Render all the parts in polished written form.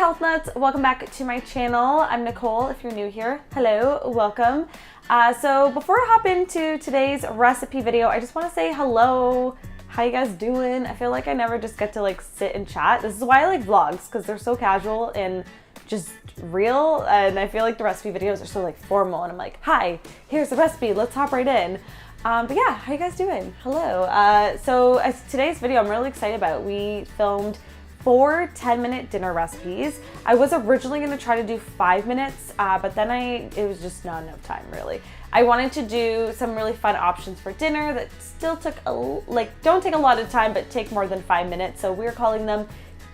health nuts, welcome back to my channel. I'm Nicole. If you're new here, hello, welcome. So before I hop into today's recipe video, I just want to say hello. How you guys doing? I feel like I never just get to like sit and chat. This is why I like vlogs, because they're so casual and just real, and I feel like the recipe videos are so like formal and I'm like, hi, here's the recipe, let's hop right in. But yeah, how you guys doing? Hello. So as today's video I'm really excited about, we filmed 4 10-minute dinner recipes. I was originally going to try to do 5 minutes, but then it was just not enough time really. I wanted to do some really fun options for dinner that still took don't take a lot of time but take more than 5 minutes. So we're calling them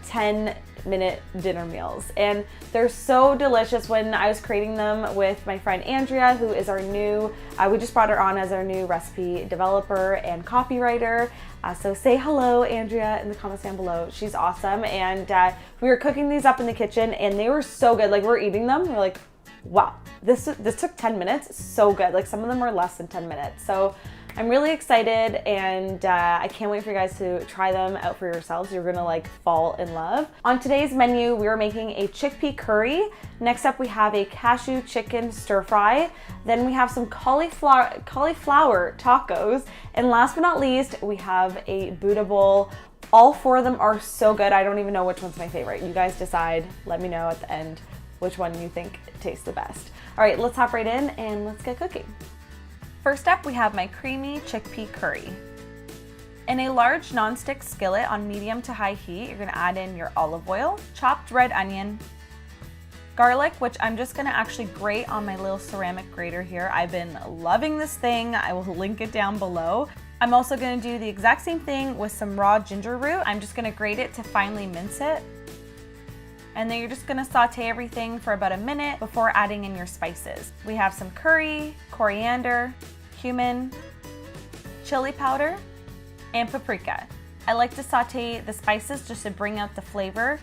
10-minute dinner meals, and they're so delicious. When I was creating them with my friend Andrea, who is our new, we just brought her on as our new recipe developer and copywriter. So say hello, Andrea, in the comments down below. She's awesome. And we were cooking these up in the kitchen and they were so good. Like, we're eating them, we're like, wow, this took 10 minutes, so good. Like, some of them were less than 10 minutes. So I'm really excited, and I can't wait for you guys to try them out for yourselves. You're gonna like fall in love. On today's menu, we are making a chickpea curry. Next up, we have a cashew chicken stir fry. Then we have some cauliflower tacos. And last but not least, we have a Buddha bowl. All 4 of them are so good. I don't even know which one's my favorite. You guys decide. Let me know at the end which one you think tastes the best. All right, let's hop right in and let's get cooking. First up, we have my creamy chickpea curry. In a large nonstick skillet on medium to high heat, you're gonna add in your olive oil, chopped red onion, garlic, which I'm just gonna actually grate on my little ceramic grater here. I've been loving this thing. I will link it down below. I'm also gonna do the exact same thing with some raw ginger root. I'm just gonna grate it to finely mince it. And then you're just gonna saute everything for about a minute before adding in your spices. We have some curry, coriander, cumin, chili powder, and paprika. I like to saute the spices just to bring out the flavor.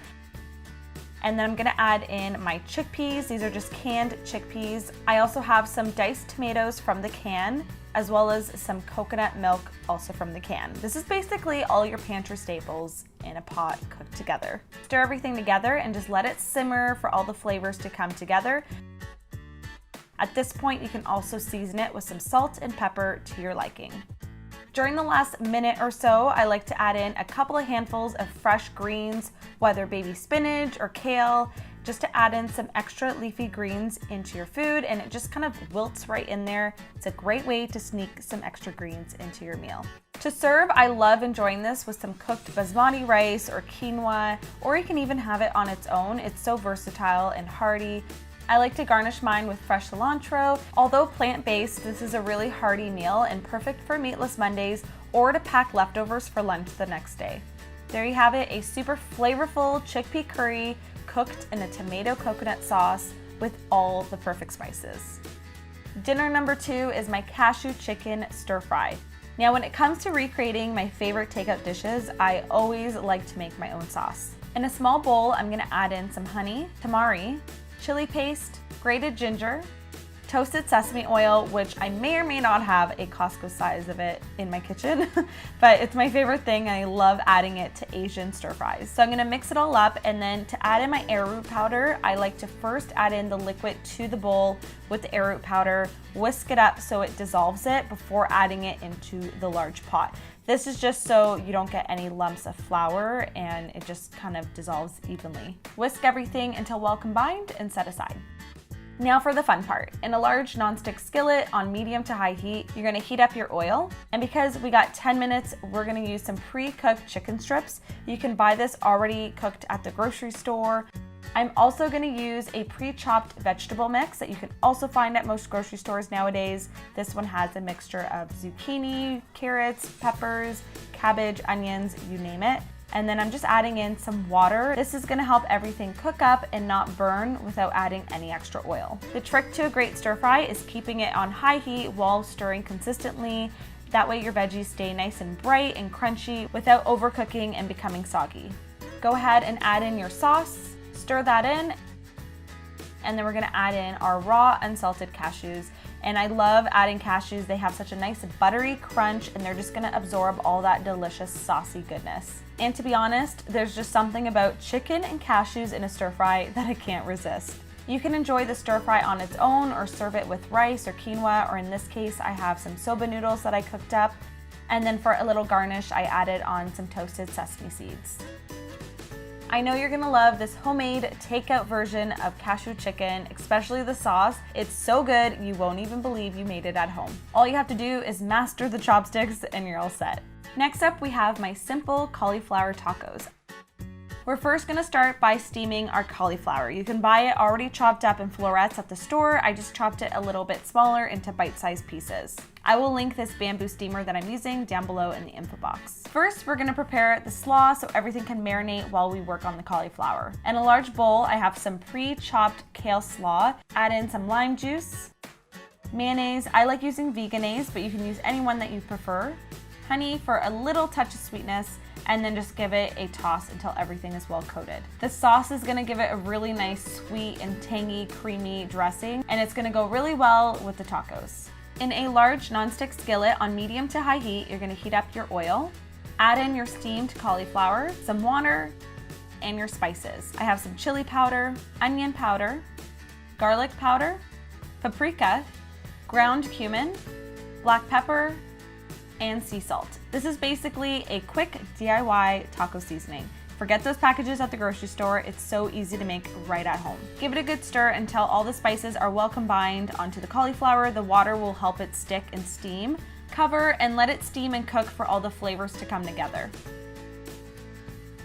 And then I'm gonna add in my chickpeas. These are just canned chickpeas. I also have some diced tomatoes from the can, as well as some coconut milk also from the can. This is basically all your pantry staples in a pot cooked together. Stir everything together and just let it simmer for all the flavors to come together. At this point, you can also season it with some salt and pepper to your liking. During the last minute or so, I like to add in a couple of handfuls of fresh greens, whether baby spinach or kale, just to add in some extra leafy greens into your food, and it just kind of wilts right in there. It's a great way to sneak some extra greens into your meal. To serve, I love enjoying this with some cooked basmati rice or quinoa, or you can even have it on its own. It's so versatile and hearty. I like to garnish mine with fresh cilantro. Although plant-based, this is a really hearty meal and perfect for meatless Mondays or to pack leftovers for lunch the next day. There you have it, a super flavorful chickpea curry cooked in a tomato coconut sauce with all the perfect spices. Dinner number 2 is my cashew chicken stir fry. Now, when it comes to recreating my favorite takeout dishes, I always like to make my own sauce. In a small bowl, I'm gonna add in some honey, tamari, chili paste, grated ginger, toasted sesame oil, which I may or may not have a Costco size of it in my kitchen, but it's my favorite thing. I love adding it to Asian stir fries. So I'm gonna mix it all up, and then to add in my arrowroot powder, I like to first add in the liquid to the bowl with the arrowroot powder, whisk it up so it dissolves it before adding it into the large pot. This is just so you don't get any lumps of flour and it just kind of dissolves evenly. Whisk everything until well combined and set aside. Now for the fun part. In a large nonstick skillet on medium to high heat, you're gonna heat up your oil. And because we got 10 minutes, we're gonna use some pre-cooked chicken strips. You can buy this already cooked at the grocery store. I'm also gonna use a pre-chopped vegetable mix that you can also find at most grocery stores nowadays. This one has a mixture of zucchini, carrots, peppers, cabbage, onions, you name it. And then I'm just adding in some water. This is gonna help everything cook up and not burn without adding any extra oil. The trick to a great stir fry is keeping it on high heat while stirring consistently. That way your veggies stay nice and bright and crunchy without overcooking and becoming soggy. Go ahead and add in your sauce, stir that in, and then we're gonna add in our raw unsalted cashews. And I love adding cashews. They have such a nice buttery crunch and they're just gonna absorb all that delicious saucy goodness. And to be honest, there's just something about chicken and cashews in a stir fry that I can't resist. You can enjoy the stir fry on its own or serve it with rice or quinoa, or in this case, I have some soba noodles that I cooked up. And then for a little garnish, I added on some toasted sesame seeds. I know you're gonna love this homemade takeout version of cashew chicken, especially the sauce. It's so good, you won't even believe you made it at home. All you have to do is master the chopsticks and you're all set. Next up, we have my simple cauliflower tacos. We're first gonna start by steaming our cauliflower. You can buy it already chopped up in florets at the store. I just chopped it a little bit smaller into bite-sized pieces. I will link this bamboo steamer that I'm using down below in the info box. First, we're gonna prepare the slaw so everything can marinate while we work on the cauliflower. In a large bowl, I have some pre-chopped kale slaw. Add in some lime juice, mayonnaise. I like using Vegenaise, but you can use any one that you prefer. Honey for a little touch of sweetness, and then just give it a toss until everything is well coated. The sauce is gonna give it a really nice sweet and tangy, creamy dressing, and it's gonna go really well with the tacos. In a large nonstick skillet on medium to high heat, you're gonna heat up your oil, add in your steamed cauliflower, some water, and your spices. I have some chili powder, onion powder, garlic powder, paprika, ground cumin, black pepper, and sea salt. This is basically a quick DIY taco seasoning. Forget those packages at the grocery store. It's so easy to make right at home. Give it a good stir until all the spices are well combined onto the cauliflower. The water will help it stick and steam. Cover and let it steam and cook for all the flavors to come together.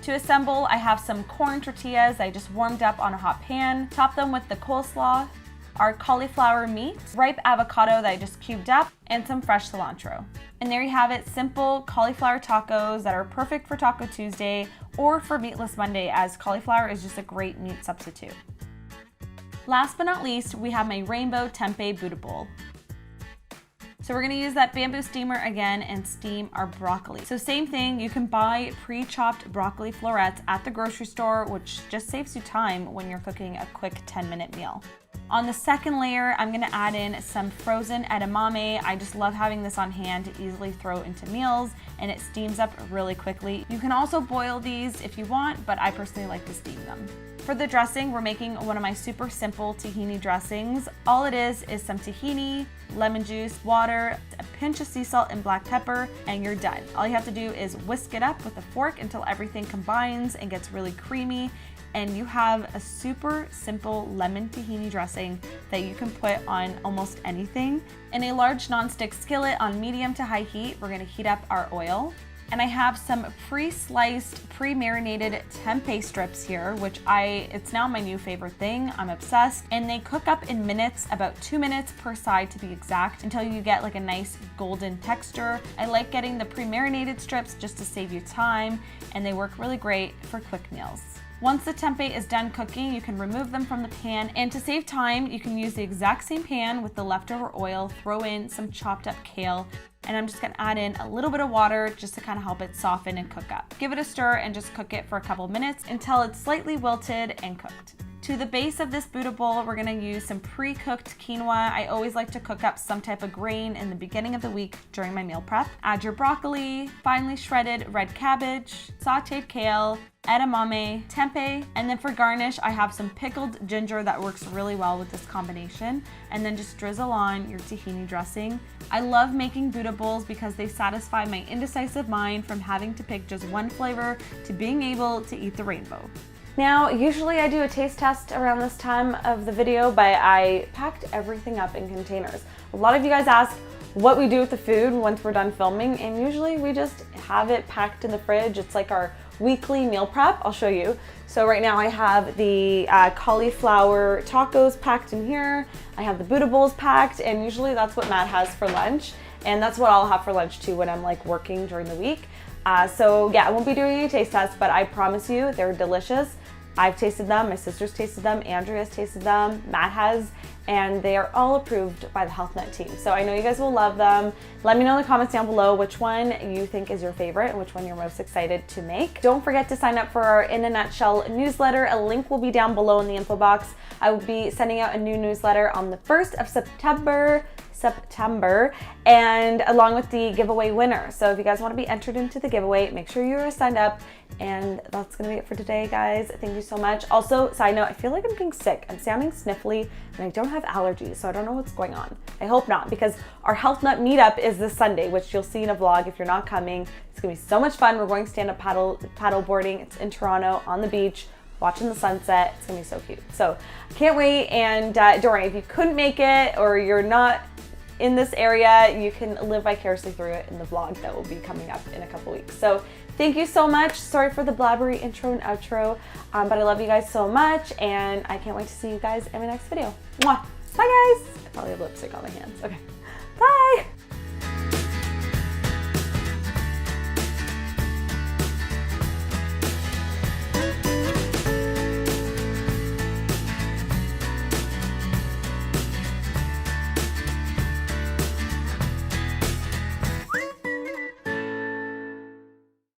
To assemble, I have some corn tortillas I just warmed up on a hot pan. Top them with the coleslaw, our cauliflower meat, ripe avocado that I just cubed up, and some fresh cilantro. And there you have it, simple cauliflower tacos that are perfect for Taco Tuesday or for Meatless Monday, as cauliflower is just a great meat substitute. Last but not least, we have my rainbow tempeh Buddha bowl. So we're gonna use that bamboo steamer again and steam our broccoli. So same thing, you can buy pre-chopped broccoli florets at the grocery store, which just saves you time when you're cooking a quick 10-minute meal. On the second layer, I'm gonna add in some frozen edamame. I just love having this on hand to easily throw into meals, and it steams up really quickly. You can also boil these if you want, but I personally like to steam them. For the dressing, we're making one of my super simple tahini dressings. All it is some tahini, lemon juice, water, a pinch of sea salt and black pepper, and you're done. All you have to do is whisk it up with a fork until everything combines and gets really creamy, and you have a super simple lemon tahini dressing that you can put on almost anything. In a large nonstick skillet on medium to high heat, we're gonna heat up our oil. And I have some pre-sliced, pre-marinated tempeh strips here, which it's now my new favorite thing. I'm obsessed. And they cook up in minutes, about 2 minutes per side to be exact, until you get like a nice golden texture. I like getting the pre-marinated strips just to save you time, and they work really great for quick meals. Once the tempeh is done cooking, you can remove them from the pan, and to save time, you can use the exact same pan with the leftover oil, throw in some chopped up kale, and I'm just gonna add in a little bit of water just to kind of help it soften and cook up. Give it a stir and just cook it for a couple minutes until it's slightly wilted and cooked. To the base of this Buddha bowl, we're gonna use some pre-cooked quinoa. I always like to cook up some type of grain in the beginning of the week during my meal prep. Add your broccoli, finely shredded red cabbage, sauteed kale, edamame, tempeh, and then for garnish, I have some pickled ginger that works really well with this combination, and then just drizzle on your tahini dressing. I love making Buddha bowls because they satisfy my indecisive mind from having to pick just one flavor to being able to eat the rainbow. Now, usually I do a taste test around this time of the video, but I packed everything up in containers. A lot of you guys ask what we do with the food once we're done filming, and usually we just have it packed in the fridge. It's like our weekly meal prep. I'll show you. So right now I have the cauliflower tacos packed in here. I have the Buddha bowls packed, and usually that's what Matt has for lunch. And that's what I'll have for lunch too when I'm like working during the week. So yeah, I won't be doing any taste tests, but I promise you they're delicious. I've tasted them, my sister's tasted them, Andrea's tasted them, Matt has, and they are all approved by the HealthNut team. So I know you guys will love them. Let me know in the comments down below which one you think is your favorite and which one you're most excited to make. Don't forget to sign up for our In a Nutshell newsletter. A link will be down below in the info box. I will be sending out a new newsletter on the 1st of September, and along with the giveaway winner. So if you guys want to be entered into the giveaway, make sure you're signed up. And that's gonna be it for today, guys. Thank you so much. Also, side note, I feel like I'm being sick. I'm sounding sniffly and I don't have allergies, so I don't know what's going on. I hope not, because our HealthNut meetup is this Sunday, which you'll see in a vlog if you're not coming. It's gonna be so much fun. We're going stand-up paddle boarding. It's in Toronto on the beach, watching the sunset. It's gonna be so cute. So I can't wait. And don't worry, if you couldn't make it or you're not in this area, you can live vicariously through it in the vlog that will be coming up in a couple weeks. So thank you so much. Sorry for the blabbery intro and outro, but I love you guys so much, and I can't wait to see you guys in my next video. Mwah. Bye, guys. I probably have lipstick on my hands. Okay.